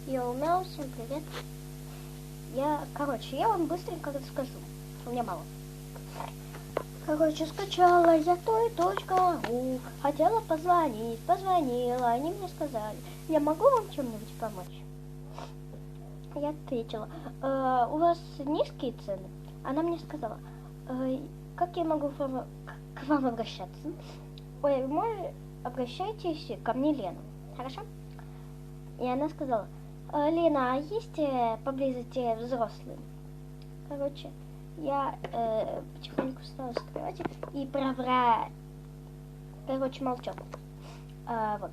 Йоу, всем привет. Я вам быстренько расскажу. У меня мало. Скачала я той.ру. Хотела позвонить, позвонила. Они мне сказали, я могу вам чем-нибудь помочь? Я ответила, у вас низкие цены? Она мне сказала, как я могу к вам обращаться? Ой, обращайтесь ко мне, Лена. Хорошо? И она сказала, Лена, а есть поблизости взрослые? Я потихоньку встала с кровати и молчала. Вот.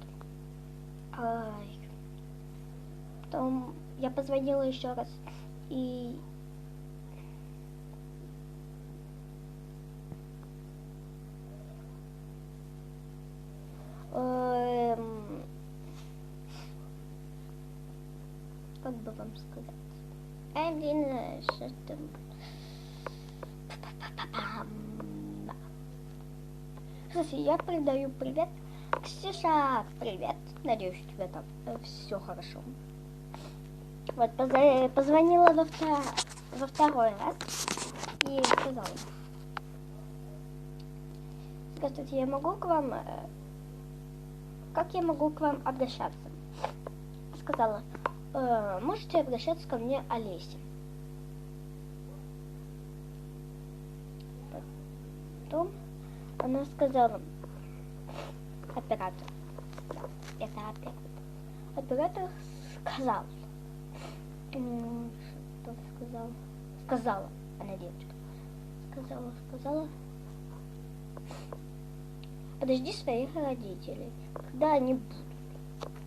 Потом я позвонила еще раз и... Как бы вам сказать? Что там? Слушай, я передаю привет. Ксюша, привет. Надеюсь, у тебя там все хорошо. Вот, позвонила во второй раз и сказала. Здравствуйте, как я могу к вам обращаться? Сказала, можете обращаться ко мне, Олеся. Потом она сказала, оператор. Да, это оператор. Оператор сказал. Что сказала? Сказала, она девочка. Сказала. Подожди своих родителей. Когда они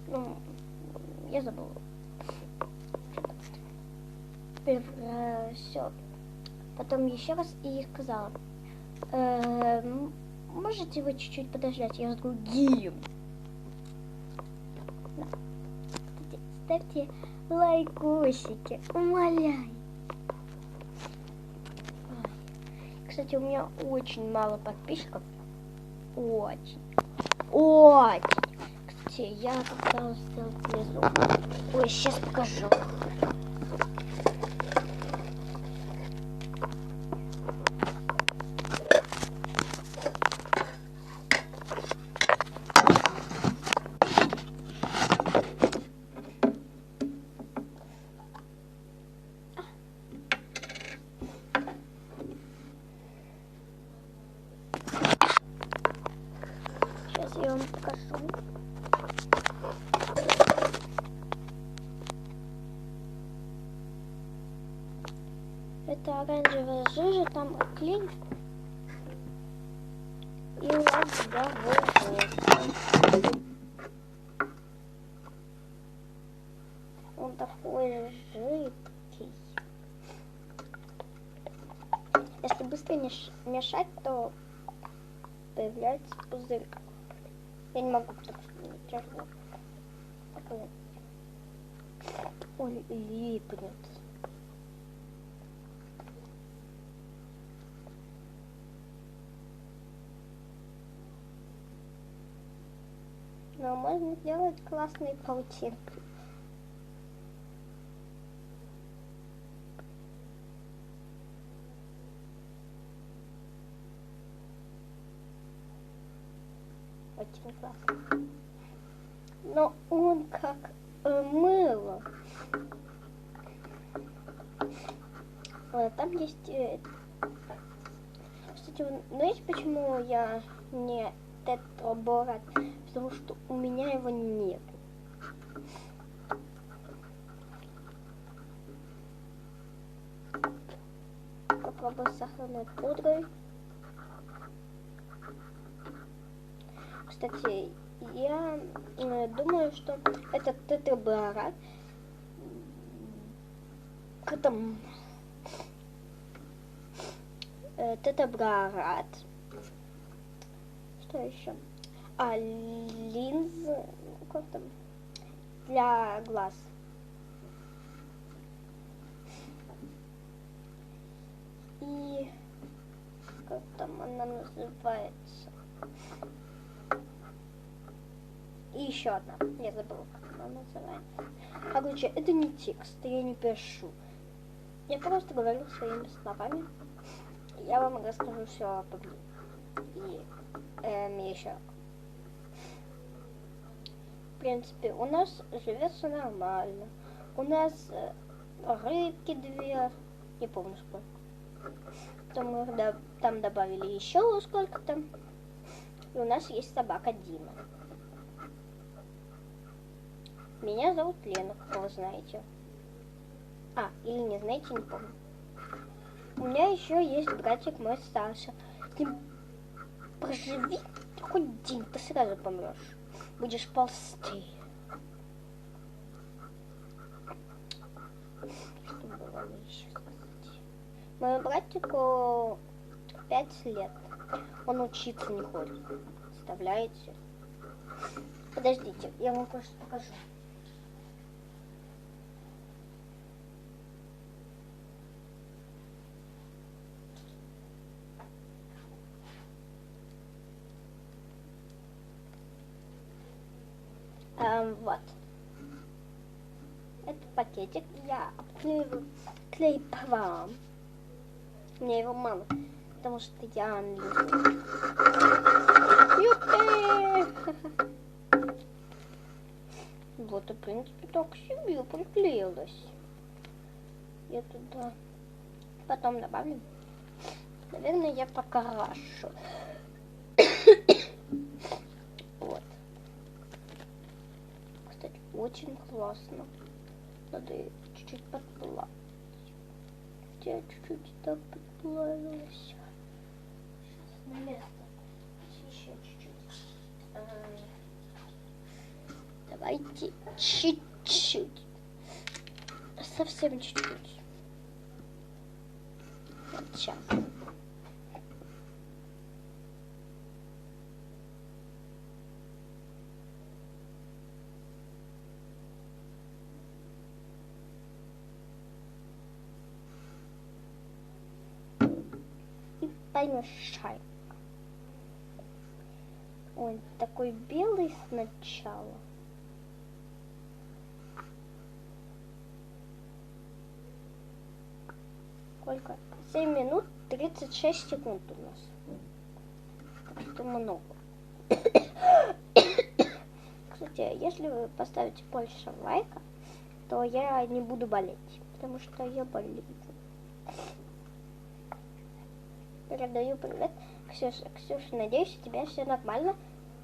будут? Я забыла. Все. Потом еще раз и сказала. Можете вы чуть-чуть подождать? Я с другим. Да. Ставьте лайкосики. Умоляю. Кстати, у меня очень мало подписчиков. Очень. Кстати, я когда сделал внизу. Ой, сейчас покажу. Сейчас я вам покажу. Это оранжевая жижа, там клей и лак для волос. Он такой жидкий. Если быстро мешать, то появляется пузырь. Я не могу так тяжело. Ой, липнет. Но можно сделать классные паутинки. Очень классно. Но он как мыло. Вот, там есть... Кстати, знаете, почему я не тетраборат? Потому что у меня его нет. Попробую с сахарной пудрой. Кстати, я думаю, что этот тетраборат тетраборат. Что еще? Линзы, как там, для глаз. И как там она называется? И еще одна, я забыла, как она называется. Короче, это не текст, я не пишу. Я просто говорю своими словами. Я вам расскажу все о Пабли. И еще. В принципе, у нас живется нормально. У нас рыбки 2, не помню сколько. Потом мы там добавили еще сколько-то. И у нас есть собака Дима. Меня зовут Лена, как вы знаете. Или не знаете, не помню. У меня еще есть братик мой старший. Ты проживи хоть день, ты сразу помрешь. Будешь ползти. Что было еще сказать? Моему братику 5 лет. Он учиться не ходит. Представляете? Подождите, я вам кое-что покажу. Вот. Этот пакетик я обклеиваю клей-павом. Мне его мало, потому что я английский. Вот, и в принципе так себе приклеилась. Я туда потом добавлю. Наверное, я покрашу. Вот. Кстати, очень классно. Надо чуть-чуть подплавить. Я чуть-чуть так подплавилась. Сейчас на место. Еще чуть-чуть. Давайте чуть-чуть. Совсем чуть-чуть. Вот сейчас. И помешаем. Он такой белый сначала. Сколько? 7 минут 36 секунд у нас. Так что много. Кстати, если вы поставите больше лайка, то я не буду болеть, потому что я болею. Передаю привет, Ксюша. Ксюша, надеюсь, у тебя все нормально.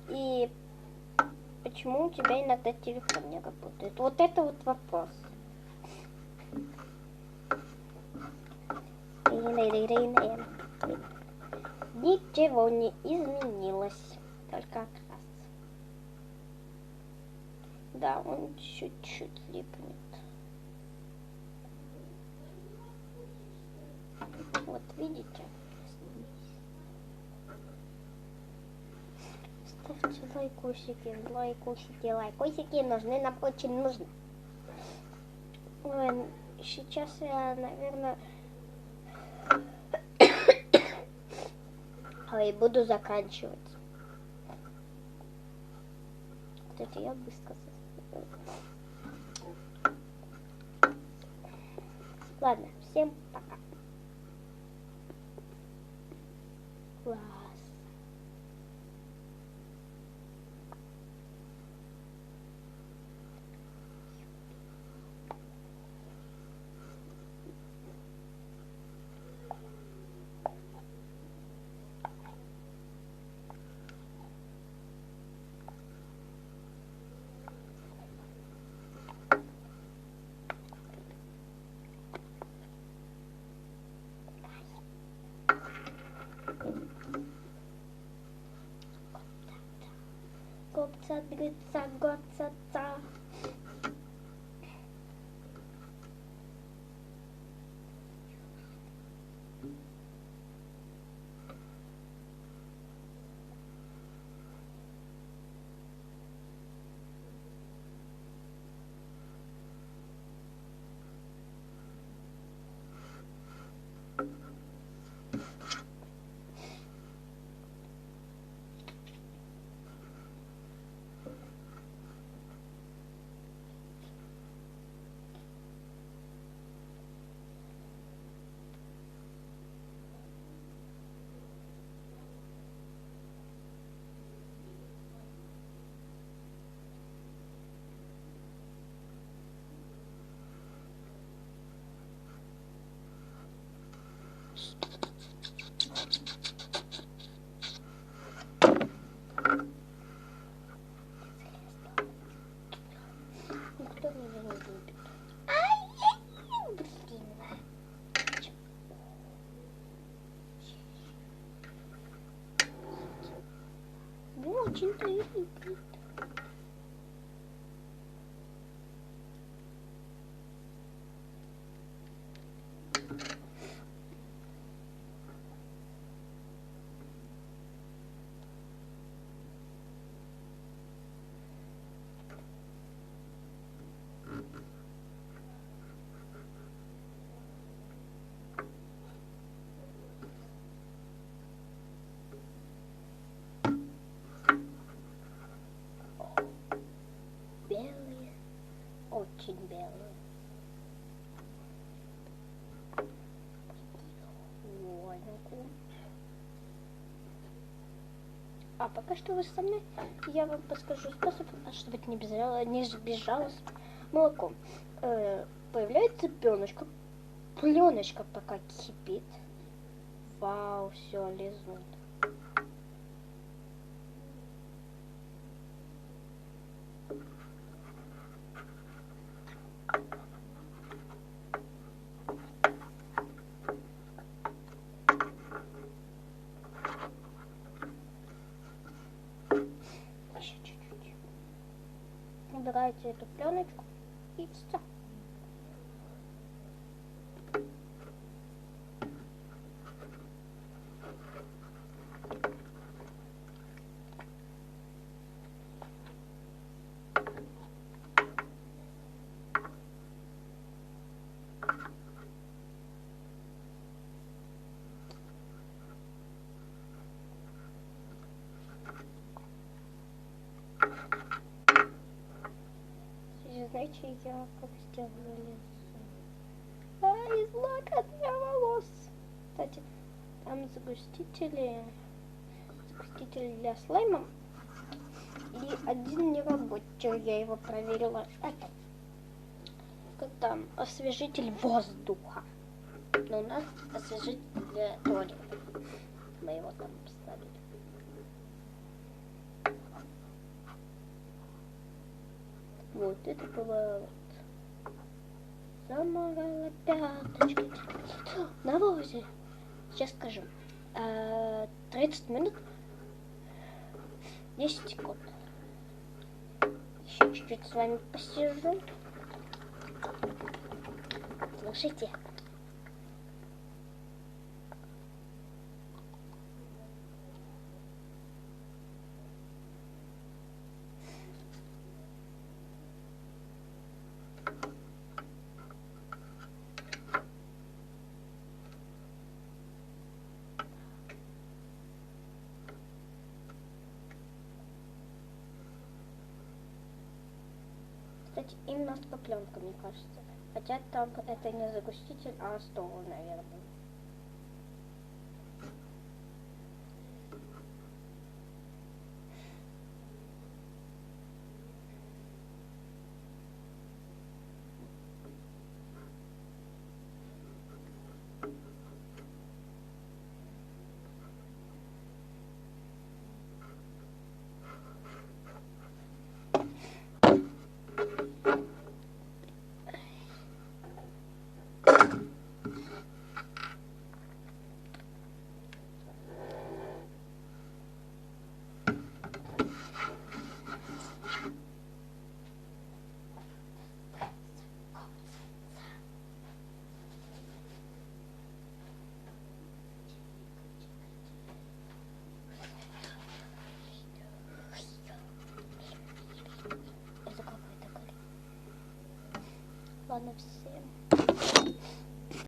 И почему у тебя иногда телефон не работает? Вот это вот вопрос. Ничего не изменилось, только окрас. Да, он чуть-чуть липнет. Вот видите? Ставьте лайкусики, лайкусики, лайкусики нужны, нам очень нужны. Ой, сейчас я, наверное, буду заканчивать. Кстати, я быстро. Ладно, всем пока. Класс. Гопца, дрыца, гоца, ца. очень-то и любит. Белые, очень белые. А пока что вы со мной, я вам подскажу способ, чтобы не сбежало молоко. Появляется пленочка. Пленочка пока кипит. Вау, все, лизнут. Еще чуть-чуть. Убираете эту пленочку и все. Знаете, я как сделала лицо. Из лака для волос. Кстати, там загустители для слайма. И один не работает, я его проверила. Это как там освежитель воздуха. Но у нас освежитель для туалета. Мы его там поставили. Вот, это было вот. Заморала пяточки. Навозе. Сейчас скажу. 30 минут. 10 секунд. Еще чуть-чуть с вами посижу. Слушайте. Кстати, именно пленка, мне кажется. Хотя там это не загуститель, а стол, наверное. Ладно, всем